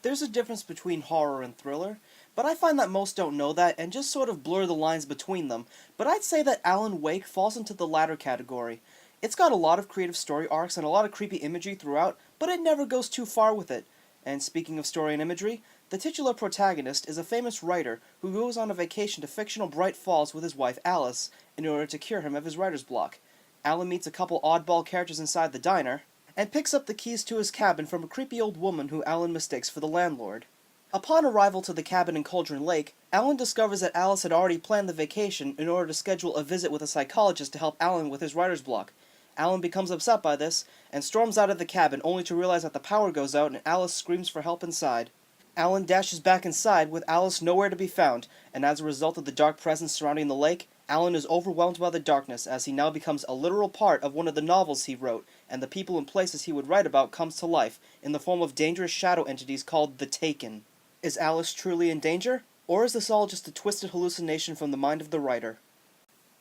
There's a difference between horror and thriller, but I find that most don't know that and just sort of blur the lines between them, but I'd say that Alan Wake falls into the latter category. It's got a lot of creative story arcs and a lot of creepy imagery throughout, but it never goes too far with it. And speaking of story and imagery, the titular protagonist is a famous writer who goes on a vacation to fictional Bright Falls with his wife Alice in order to cure him of his writer's block. Alan meets a couple oddball characters inside the diner, and picks up the keys to his cabin from a creepy old woman who Alan mistakes for the landlord. Upon arrival to the cabin in Cauldron Lake, Alan discovers that Alice had already planned the vacation in order to schedule a visit with a psychologist to help Alan with his writer's block. Alan becomes upset by this, and storms out of the cabin only to realize that the power goes out and Alice screams for help inside. Alan dashes back inside with Alice nowhere to be found, and as a result of the dark presence surrounding the lake, Alan is overwhelmed by the darkness as he now becomes a literal part of one of the novels he wrote, and the people and places he would write about comes to life in the form of dangerous shadow entities called the Taken. Is Alice truly in danger, or is this all just a twisted hallucination from the mind of the writer?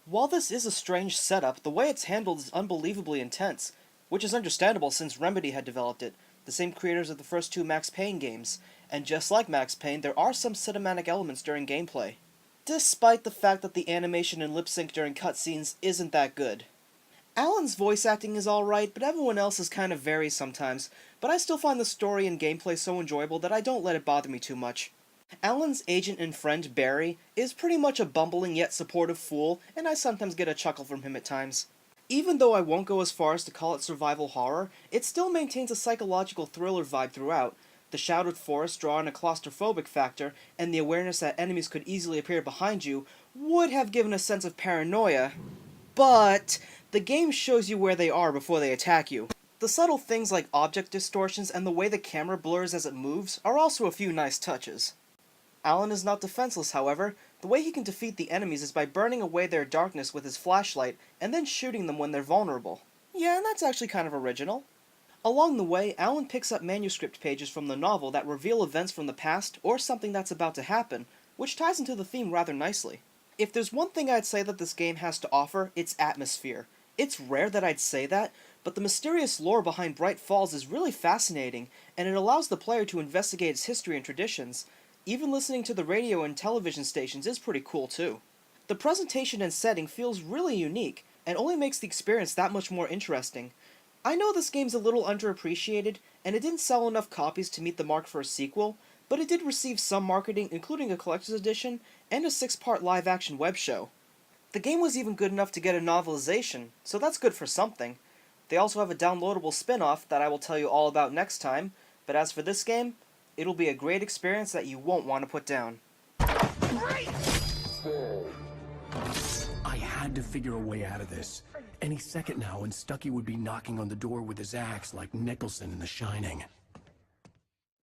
While this is a strange setup, the way it's handled is unbelievably intense, which is understandable since Remedy had developed it, the same creators of the first two Max Payne games, and just like Max Payne, there are some cinematic elements during gameplay, despite the fact that the animation and lip sync during cutscenes isn't that good. Alan's voice acting is alright, but everyone else's kind of varies sometimes, but I still find the story and gameplay so enjoyable that I don't let it bother me too much. Alan's agent and friend, Barry, is pretty much a bumbling yet supportive fool, and I sometimes get a chuckle from him at times. Even though I won't go as far as to call it survival horror, it still maintains a psychological thriller vibe throughout. The shadowed forest draw in a claustrophobic factor, and the awareness that enemies could easily appear behind you would have given a sense of paranoia, but the game shows you where they are before they attack you. The subtle things like object distortions and the way the camera blurs as it moves are also a few nice touches. Alan is not defenseless, however. The way he can defeat the enemies is by burning away their darkness with his flashlight, and then shooting them when they're vulnerable. Yeah, and that's actually kind of original. Along the way, Alan picks up manuscript pages from the novel that reveal events from the past or something that's about to happen, which ties into the theme rather nicely. If there's one thing I'd say that this game has to offer, it's atmosphere. It's rare that I'd say that, but the mysterious lore behind Bright Falls is really fascinating, and it allows the player to investigate its history and traditions. Even listening to the radio and television stations is pretty cool too. The presentation and setting feels really unique, and only makes the experience that much more interesting. I know this game's a little underappreciated, and it didn't sell enough copies to meet the mark for a sequel, but it did receive some marketing, including a collector's edition, and a 6-part live-action web show. The game was even good enough to get a novelization, so that's good for something. They also have a downloadable spin-off that I will tell you all about next time, but as for this game, it'll be a great experience that you won't want to put down. I had to figure a way out of this. Any second now, and Stucky would be knocking on the door with his axe like Nicholson in The Shining.